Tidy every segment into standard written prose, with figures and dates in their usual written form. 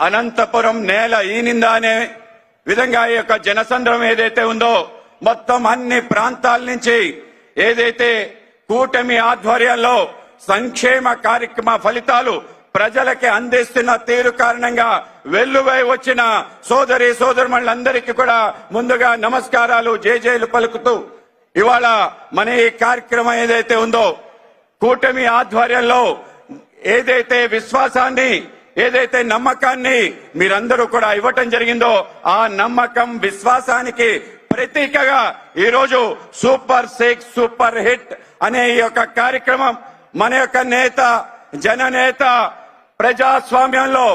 అనంతపురం నేల ఈనిందా అనే విధంగా ఈ యొక్క జనసంద్రం ఏదైతే ఉందో మొత్తం అన్ని ప్రాంతాల నుంచి ఏదైతే కూటమి ఆధ్వర్యంలో సంక్షేమ కార్యక్రమ ఫలితాలు ప్రజలకి అందిస్తున్న తీరు కారణంగా వెల్లువై వచ్చిన సోదరి సోదరులందరికీ కూడా ముందుగా నమస్కారాలు జేజేలు పలుకుతూ ఇవాళ మన ఈ కార్యక్రమం ఏదైతే ఉందో కూటమి ఆధ్వర్యంలో ఏదైతే విశ్వాసాన్ని ఏదైతే నమ్మకాన్ని మీరందరూ కూడా ఇవ్వటం జరిగిందో ఆ నమ్మకం విశ్వాసానికి ప్రతీకగా ఈరోజు సూపర్ 6 సూపర్ హిట్ అనే ఈ యొక్క కార్యక్రమం మన యొక్క నేత జననేత ప్రజాస్వామ్యంలో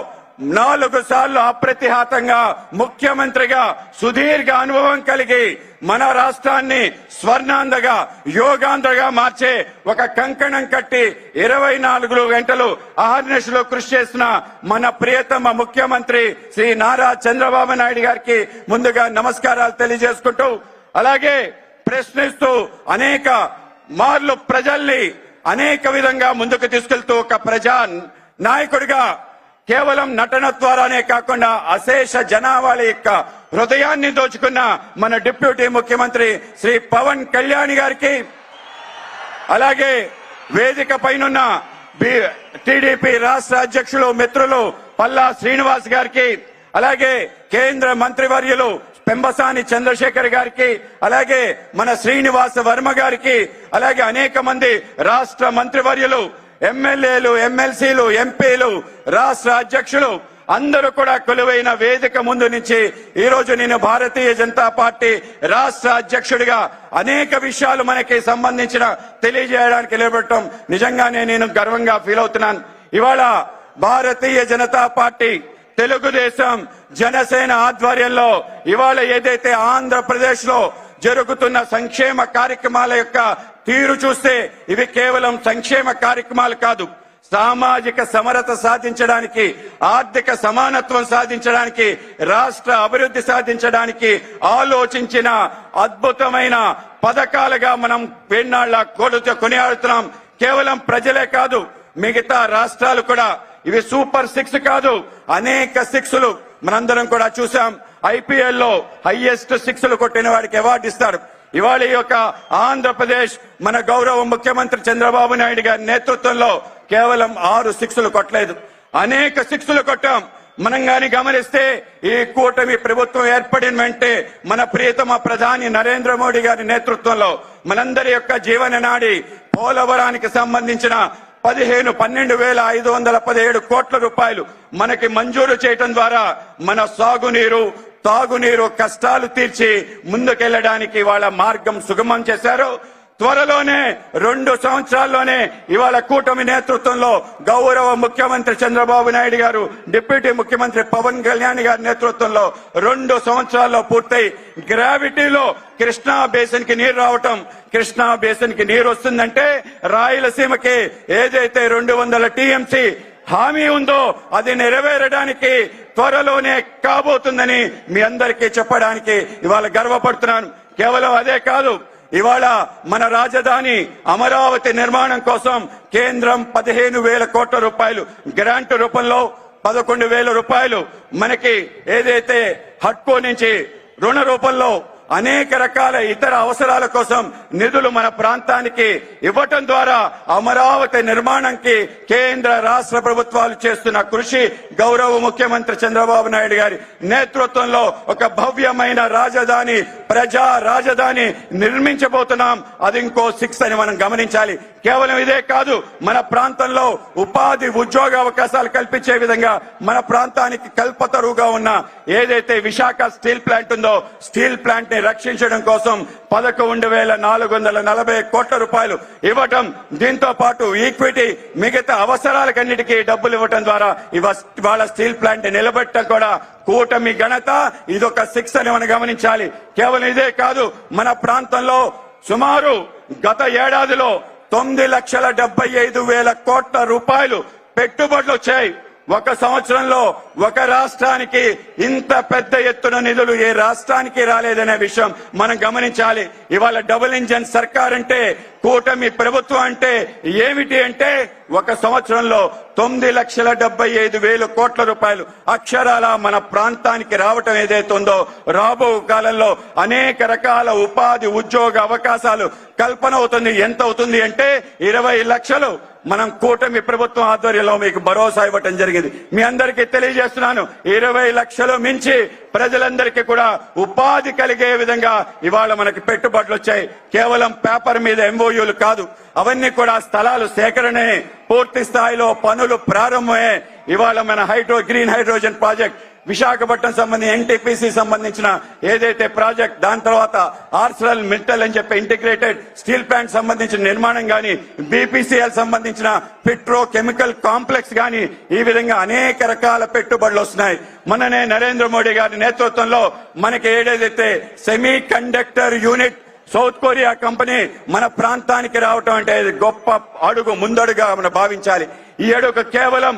4 సార్లు అప్రతిహతంగా ముఖ్యమంత్రిగా సుదీర్ఘ అనుభవం కలిగి మన రాష్ట్రాన్ని స్వర్ణాంధ్రగా యోగాంధ్రగా మార్చే ఒక కంకణం కట్టి 24 గంటలు అహర్నిశలు కృషి చేసిన మన ప్రియతమ ముఖ్యమంత్రి శ్రీ నారా చంద్రబాబు నాయుడు గారికి ముందుగా నమస్కారాలు తెలియజేసుకుంటూ అలాగే ప్రశ్నిస్తూ అనేక మార్లు ప్రజల్ని అనేక విధంగా ముందుకు తీసుకెళ్తూ ఒక ప్రజా నాయకుడిగా కేవలం నటన ద్వారానే కాకుండా అశేష జనాభాల యొక్క హృదయాన్ని దోచుకున్న మన డిప్యూటీ ముఖ్యమంత్రి శ్రీ పవన్ కళ్యాణ్ గారికి అలాగే వేదిక పైనున్న టీడీపీ రాష్ట్ర అధ్యక్షులు మిత్రులు పల్లా శ్రీనివాస్ గారికి అలాగే కేంద్ర మంత్రివర్యులు పెంబసాని చంద్రశేఖర్ గారికి అలాగే మన శ్రీనివాస వర్మ గారికి అలాగే అనేక మంది రాష్ట్ర మంత్రివర్యులు ఎమ్మెల్యేలు ఎమ్మెల్సీలు ఎంపీలు రాష్ట్ర అధ్యక్షులు అందరూ కూడా కొలువైన వేదిక ముందు నుంచి ఈ రోజు నేను భారతీయ జనతా పార్టీ రాష్ట్ర అధ్యక్షుడిగా అనేక విషయాలు మనకి సంబంధించిన తెలియజేయడానికి నిలబడటం నిజంగానే నేను గర్వంగా ఫీల్ అవుతున్నాను. ఇవాళ భారతీయ జనతా పార్టీ తెలుగుదేశం జనసేన ఆధ్వర్యంలో ఇవాళ ఏదైతే ఆంధ్రప్రదేశ్ లో జరుగుతున్న సంక్షేమ కార్యక్రమాల యొక్క తీరు చూస్తే ఇవి కేవలం సంక్షేమ కార్యక్రమాలు కాదు, సామాజిక సమరత సాధించడానికి, ఆర్థిక సమానత్వం సాధించడానికి, రాష్ట్ర అభివృద్ధి సాధించడానికి ఆలోచించిన అద్భుతమైన పథకాలుగా మనం వేన్నాళ్ల కొనియాడుతున్నాం. కేవలం ప్రజలే కాదు మిగతా రాష్ట్రాలు కూడా ఇవి సూపర్ 6 కాదు, అనేక 6లు మనందరం కూడా చూసాం. ఐపీఎల్ లో హైయెస్ట్ 6లు కొట్టిన వాడికి అవార్డు ఇస్తారు. ఇవాళ ఈ యొక్క ఆంధ్రప్రదేశ్ మన గౌరవ ముఖ్యమంత్రి చంద్రబాబు నాయుడు గారి నేతృత్వంలో కేవలం 6 6లు కొట్టలేదు, అనేక 6లు కొట్టాం. మనం గాని గమనిస్తే ఈ కూటమి ప్రభుత్వం ఏర్పడిన వెంటే మన ప్రియతమ ప్రధాని నరేంద్ర మోడీ గారి నేతృత్వంలో మనందరి యొక్క జీవన నాడి పోలవరానికి సంబంధించిన 12,517 కోట్ల రూపాయలు మనకి మంజూరు చేయటం ద్వారా మన సాగునీరు తాగునీరు కష్టాలు తీర్చి ముందుకెళ్లడానికి వాళ్ళ మార్గం సుగమం చేశారు. త్వరలోనే 2 సంవత్సరాల్లోనే ఇవాళ కూటమి నేతృత్వంలో గౌరవ ముఖ్యమంత్రి చంద్రబాబు నాయుడు గారు డిప్యూటీ ముఖ్యమంత్రి పవన్ కళ్యాణ్ గారి నేతృత్వంలో 2 సంవత్సరాల్లో పూర్తయి గ్రావిటీలో కృష్ణా బేసిన్ కి నీరు రావటం, కృష్ణా బేసిన్ కి నీరు వస్తుందంటే రాయలసీమకి ఏదైతే 200 టీఎంసీ హామీ ఉందో అది నెరవేరడానికి త్వరలోనే కాబోతుందని మీ అందరికీ చెప్పడానికి ఇవాళ గర్వపడుతున్నాను. కేవలం అదే కాదు, ఇవాళ మన రాజధాని అమరావతి నిర్మాణం కోసం కేంద్రం 15,000 కోట్ల రూపాయలు గ్రాంట్ రూపంలో 11,000 రూపాయలు మనకి ఏదైతే హడ్కో నుంచి రుణ రూపంలో అనేక రకాల ఇతర అవసరాల కోసం నిధులు మన ప్రాంతానికి ఇవ్వటం ద్వారా అమరావతి నిర్మాణానికి కేంద్ర రాష్ట్ర ప్రభుత్వాలు చేస్తున్న కృషి గౌరవ ముఖ్యమంత్రి చంద్రబాబు నాయుడు గారి నేతృత్వంలో ఒక భవ్యమైన రాజధాని ప్రజా రాజధాని నిర్మించబోతున్నాం. అది ఇంకో 6 అని మనం గమనించాలి. కేవలం ఇదే కాదు, మన ప్రాంతంలో ఉపాధి ఉద్యోగ అవకాశాలు కల్పించే విధంగా మన ప్రాంతానికి కల్పతరువుగా ఉన్న ఏదైతే విశాఖ స్టీల్ ప్లాంట్ ఉందో స్టీల్ ప్లాంట్ ని రక్షించడం కోసం 11,440 కోట్ల రూపాయలు ఇవ్వటం, దీంతో పాటు ఈక్విటీ మిగతా అవసరాలకన్నిటికీ డబ్బులు ఇవ్వటం ద్వారా ఇవాళ స్టీల్ ప్లాంట్ నిలబెట్టడం కూడా కూటమి ఘనత. ఇదొక 6 అని మనం గమనించాలి. కేవలం ఇదే కాదు, మన ప్రాంతంలో సుమారు గత ఏడాదిలో 9,75,000 కోట్ల రూపాయలు పెట్టుబడులు వచ్చాయి. ఒక సంవత్సరంలో ఒక రాష్ట్రానికి ఇంత పెద్ద ఎత్తున నిధులు ఏ రాష్ట్రానికి రాలేదనే విషయం మనం గమనించాలి. ఇవాళ డబుల్ ఇంజన్ సర్కార్ అంటే, కూటమి ప్రభుత్వం అంటే ఏమిటి అంటే, ఒక సంవత్సరంలో 9,75,000 కోట్ల రూపాయలు అక్షరాల మన ప్రాంతానికి రావటం ఏదైతే ఉందో, రాబో కాలంలో అనేక రకాల ఉపాధి ఉద్యోగ అవకాశాలు కల్పన అవుతుంది. ఎంత అవుతుంది అంటే 20 లక్షలు మనం కూటమి ప్రభుత్వం ఆధ్వర్యంలో మీకు భరోసా ఇవ్వటం జరిగింది. మీ అందరికీ తెలియజేస్తున్నాను, 20 లక్షలు మించి ప్రజలందరికీ కూడా ఉపాధి కలిగే విధంగా ఇవాళ మనకి పెట్టుబడులు వచ్చాయి. కేవలం పేపర్ మీద ఎంఓయూలు కాదు, అవన్నీ కూడా స్థలాలు సేకరణే, పూర్తి స్థాయిలో పనులు ప్రారంభమే. ఇవాళ మన గ్రీన్ హైడ్రోజన్ ప్రాజెక్ట్ విశాఖపట్నం సంబంధించి ఎన్టీపీసీ సంబంధించిన ఏదైతే ప్రాజెక్ట్, దాని తర్వాత ఆర్సెల్ మిట్టల్ అని చెప్పి ఇంటిగ్రేటెడ్ స్టీల్ ప్లాంట్ సంబంధించిన నిర్మాణం గాని, బీపీసీఎల్ సంబంధించిన పెట్రో కెమికల్ కాంప్లెక్స్ గాని, ఈ విధంగా అనేక రకాల పెట్టుబడులు వస్తున్నాయి. మొన్ననే నరేంద్ర మోడీ గారి నేతృత్వంలో మనకి ఏదైతే semi conductor unit south Korea company మన ప్రాంతానికి రావటం అంటే గొప్ప అడుగు, ముందడుగా మనం భావించాలి. ఈ అడుగు కేవలం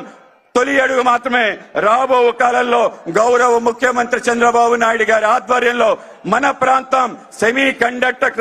తొలి అడుగు మాత్రమే. రాబో కాలంలో గౌరవ ముఖ్యమంత్రి చంద్రబాబు నాయుడు గారి ఆధ్వర్యంలో మన ప్రాంతం సెమీ కండక్టర్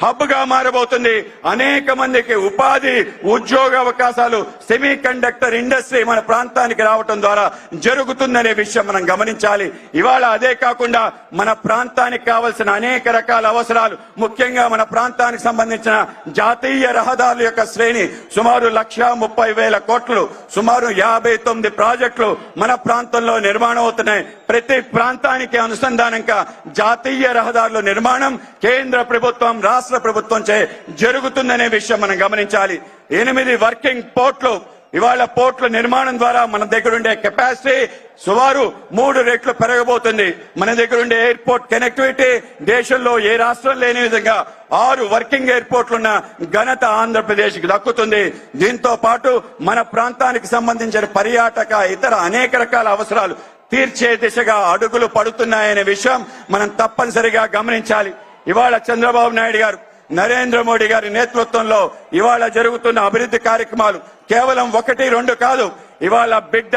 హబ్ గా మారబోతుంది. అనేక మందికి ఉపాధి ఉద్యోగ అవకాశాలు సెమీ కండక్టర్ ఇండస్ట్రీ మన ప్రాంతానికి రావటం ద్వారా జరుగుతుందనే విషయం మనం గమనించాలి. ఇవాళ అదే కాకుండా మన ప్రాంతానికి కావలసిన అనేక రకాల అవసరాలు, ముఖ్యంగా మన ప్రాంతానికి సంబంధించిన జాతీయ రహదారుల యొక్క శ్రేణి సుమారు 1,30,000 కోట్లు, సుమారు 59 ప్రాజెక్టులు మన ప్రాంతంలో నిర్మాణం అవుతున్నాయి. ప్రతి ప్రాంతానికి అనుసంధానంగా జాతీయ రహదారుల నిర్మాణం కేంద్ర ప్రభుత్వం, రాష్ట్ర ప్రభుత్వం చే జరుగుతుందనే విషయం మనం గమనించాలి. 8 వర్కింగ్ పోర్ట్లు, ఇవాళ పోర్ట్ల నిర్మాణం ద్వారా మన దగ్గర ఉండే కెపాసిటీ సుమారు 3 రెట్లు పెరగబోతుంది. మన దగ్గర ఉండే ఎయిర్పోర్ట్ కనెక్టివిటీ దేశంలో ఏ రాష్ట్రం లేని విధంగా 6 వర్కింగ్ ఎయిర్పోర్ట్లున్న ఘనత ఆంధ్రప్రదేశ్ కి దక్కుతుంది. దీంతో పాటు మన ప్రాంతానికి సంబంధించిన పర్యాటక ఇతర అనేక రకాల అవసరాలు తీర్చే దిశగా అడుగులు పడుతున్నాయనే విషయం మనం తప్పనిసరిగా గమనించాలి. ఇవాళ చంద్రబాబు నాయుడు గారు, నరేంద్ర మోడీ గారి నేతృత్వంలో ఇవాళ జరుగుతున్న అభివృద్ధి కార్యక్రమాలు కేవలం 1-2 కాదు. ఇవాళ బిడ్డ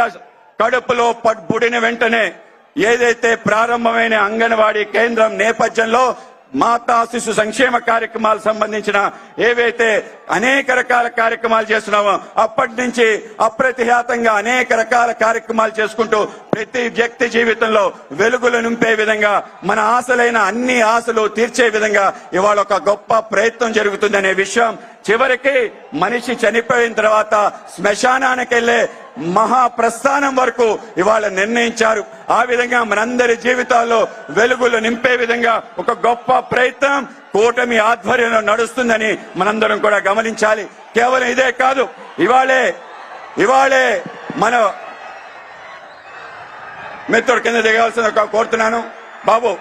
కడుపులో పుడిన వెంటనే ఏదైతే ప్రారంభమైన అంగన్వాడీ కేంద్రం నేపథ్యంలో మాతా శిశు సంక్షేమ కార్యక్రమాలు సంబంధించిన ఏవైతే అనేక రకాల కార్యక్రమాలు చేస్తున్నామో, అప్పటి నుంచి అప్రతిహతంగా అనేక రకాల కార్యక్రమాలు చేసుకుంటూ ప్రతి వ్యక్తి జీవితంలో వెలుగులు నింపే విధంగా, మన ఆశలైన అన్ని ఆశలు తీర్చే విధంగా ఇవాళ ఒక గొప్ప ప్రయత్నం జరుగుతుందనే విషయం చివరికి మనిషి చనిపోయిన తర్వాత శ్మశానానికి వెళ్లే మహాప్రస్థానం వరకు ఇవాళ నిర్ణయించారు. ఆ విధంగా మనందరి జీవితాల్లో వెలుగులు నింపే విధంగా ఒక గొప్ప ప్రయత్నం కూటమి ఆధ్వర్యంలో నడుస్తుందని మనందరం కూడా గమనించాలి. కేవలం ఇదే కాదు, ఇవాళే మన మిత్రుడు కింద దిగవలసిన కోరుతున్నాను. బాబు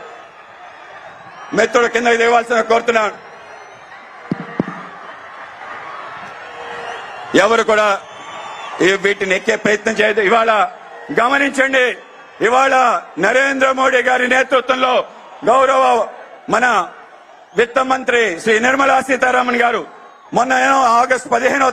మిత్రుడు కింద దిగవలసిన కోరుతున్నాను. ఎవరు కూడా వీటిని ఎక్కే ప్రయత్నం చేయదు. ఇవాళ గమనించండి, ఇవాళ నరేంద్ర మోడీ గారి నేతృత్వంలో గౌరవ మన విత్త మంత్రి శ్రీ నిర్మలా సీతారామన్ గారు మొన్న ఆగస్టు 15వ